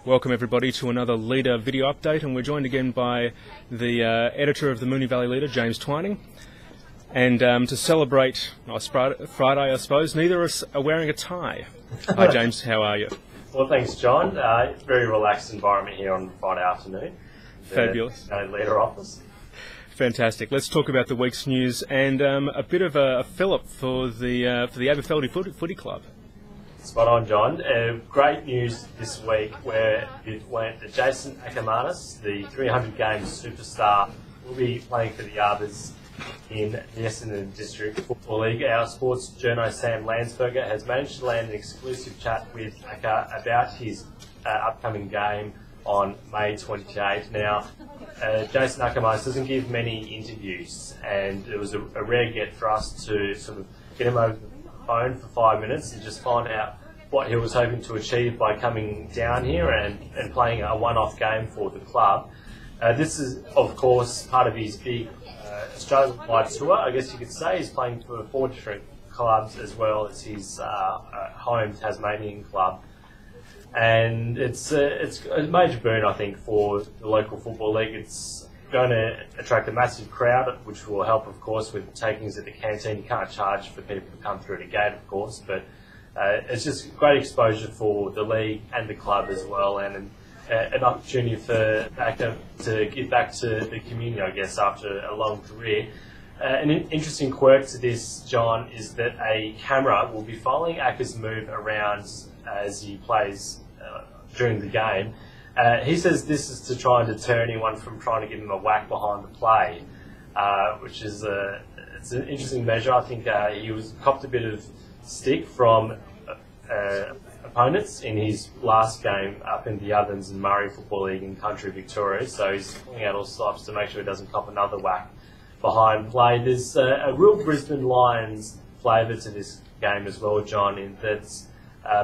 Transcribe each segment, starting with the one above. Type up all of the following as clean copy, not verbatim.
Welcome everybody to another Leader video update, and we're joined again by the editor of the Moonee Valley Leader, James Twining. And to celebrate nice Friday, I suppose, neither of us are wearing a tie. Hi James, how are you? Well, thanks John. Very relaxed environment here on Friday afternoon. Fabulous. Leader office. Fantastic. Let's talk about the week's news and a bit of a fill-up for the Aberfeldy Footy Club. Spot on, John. Great news this week where it went that Jason Akermanis, the 300-game superstar, will be playing for the Arbors in the Essendon District Football League. Our sports journo Sam Landsberger has managed to land an exclusive chat with Aker about his upcoming game on May 28. Now, Jason Akermanis doesn't give many interviews, and it was a rare get for us to sort of get him over the phone for 5 minutes and just find out what he was hoping to achieve by coming down here and playing a one-off game for the club. This is, of course, part of his big Australian-wide tour, I guess you could say. He's playing for 4 different clubs as well as his home Tasmanian club. And it's a major boon, I think, for the local football league. It's going to attract a massive crowd, which will help, of course, with takings at the canteen. You can't charge for people to come through the gate, of course, but it's just great exposure for the league and the club as well, and an opportunity for Aker to give back to the community, I guess, after a long career. An interesting quirk to this, John, is that a camera will be following Aker's move around as he plays during the game. He says this is to try and deter anyone from trying to give him a whack behind the play, which is it's an interesting measure. I think he copped a bit of stick from opponents in his last game up in the Ovens and Murray Football League in country Victoria, so he's pulling out all stops to make sure he doesn't cop another whack behind play. There's a real Brisbane Lions flavour to this game as well, John, in that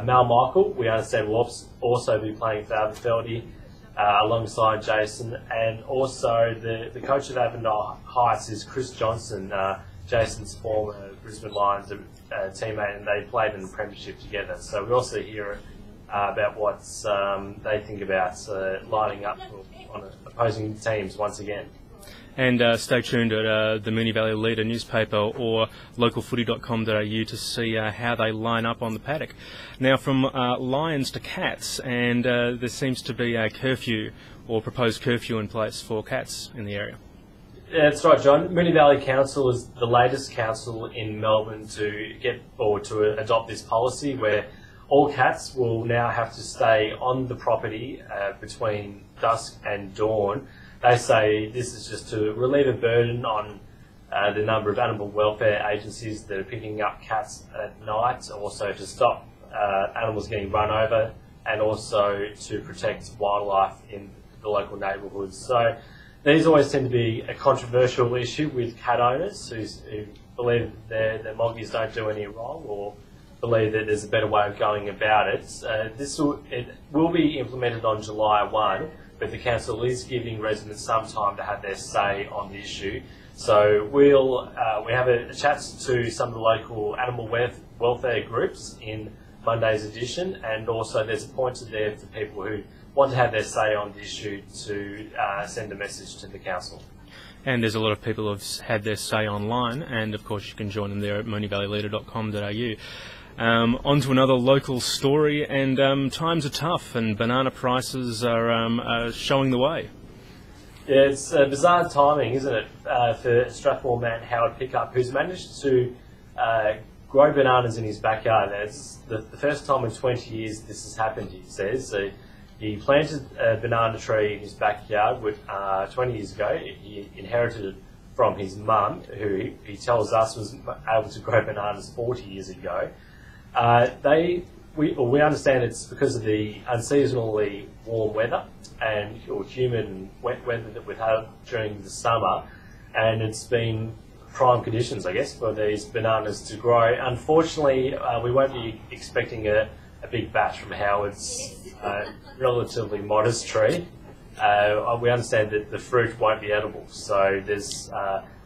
Mal Michael, we understand, will also be playing for Aberfeldy alongside Jason, and also the coach of Avondale Heights is Chris Johnson, Jason's former Brisbane Lions teammate, and they played in the premiership together. So we also hear about what they think about lining up on opposing teams once again. And stay tuned at the Moonee Valley Leader newspaper or localfooty.com.au to see how they line up on the paddock. Now, from lions to cats, and there seems to be a curfew or proposed curfew in place for cats in the area. Yeah, that's right, John. Moonee Valley Council is the latest council in Melbourne to adopt this policy where all cats will now have to stay on the property between dusk and dawn. They say this is just to relieve a burden on the number of animal welfare agencies that are picking up cats at night, also to stop animals getting run over, and also to protect wildlife in the local neighbourhoods. So these always tend to be a controversial issue with cat owners who believe their moggies don't do any wrong, or believe that there's a better way of going about it. It will be implemented on July 1, but the council is giving residents some time to have their say on the issue. So we have a chat to some of the local animal welfare groups in Monday's edition, and also there's appointed there for people who want to have their say on the issue to send a message to the council. And there's a lot of people who have had their say online, and of course you can join them there at moonevalleyleader.com.au. On to another local story, and times are tough and banana prices are showing the way. Yeah, it's bizarre timing, isn't it, for Strathmore man Howard Pickup, who's managed to grow bananas in his backyard. It's the first time in 20 years this has happened, he says. So he planted a banana tree in his backyard 20 years ago. He inherited it from his mum, who he tells us was able to grow bananas 40 years ago. We understand it's because of the unseasonally warm weather or humid and wet weather that we've had during the summer, and it's been prime conditions, I guess, for these bananas to grow. Unfortunately, we won't be expecting a big batch from Howard's relatively modest tree. We understand that the fruit won't be edible, so there's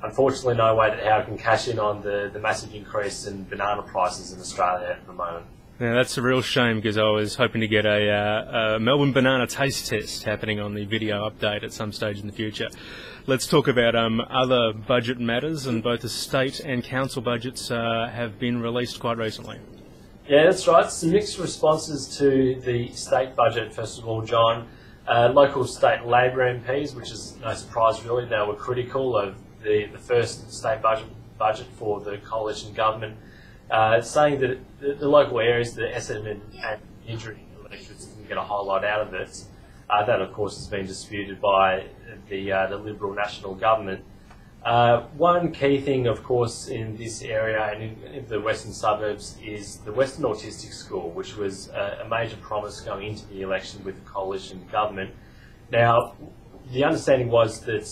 unfortunately no way that Howard can cash in on the massive increase in banana prices in Australia at the moment. Now that's a real shame, because I was hoping to get a Melbourne banana taste test happening on the video update at some stage in the future. Let's talk about other budget matters, and both the state and council budgets have been released quite recently. Yeah, that's right. Some mixed responses to the state budget, first of all, John. Local state Labor MPs, which is no surprise really, they were critical of the first state budget for the coalition government, saying that the local areas, the Essendon and Injury electorates didn't get a whole lot out of it. That, of course, has been disputed by the Liberal National Government. One key thing, of course, in this area and in the western suburbs is the Western Autistic School, which was a major promise going into the election with the coalition government. Now, the understanding was that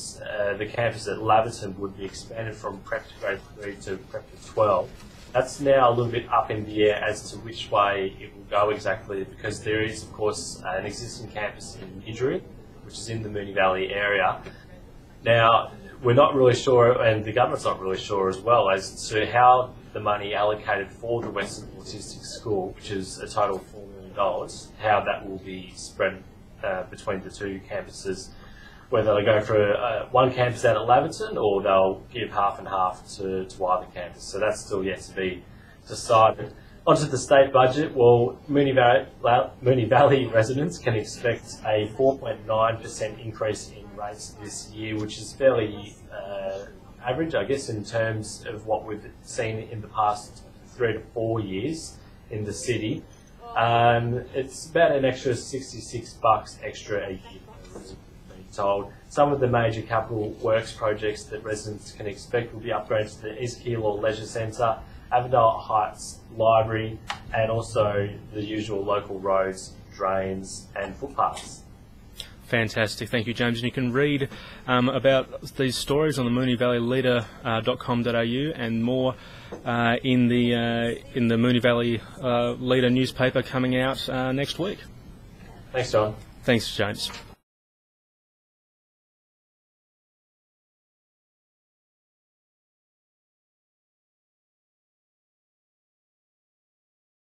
the campus at Laverton would be expanded from prep to grade 3 to prep to 12. That's now a little bit up in the air as to which way it will go exactly, because there is, of course, an existing campus in Idri, which is in the Moonee Valley area. Now, we're not really sure, and the government's not really sure as well, as to how the money allocated for the Western Autistic School, which is a total of $4 million, how that will be spread between the two campuses, whether they go for one campus out at Laverton or they'll give half and half to either campus. So that's still yet to be decided. Onto the state budget, well, Moonee Valley residents can expect a 4.9% increase in rates this year, which is fairly average, I guess, in terms of what we've seen in the past 3 to 4 years in the city. It's about an extra $66 extra a year, told. Some of the major capital works projects that residents can expect will be upgrades to the East Keilor Leisure Centre, Avondale Heights Library, and also the usual local roads, drains and footpaths. Fantastic, thank you, James. And you can read about these stories on the moonevalleyleader.com.au and more in the Moonee Valley Leader newspaper coming out next week. Thanks, John. Thanks, James.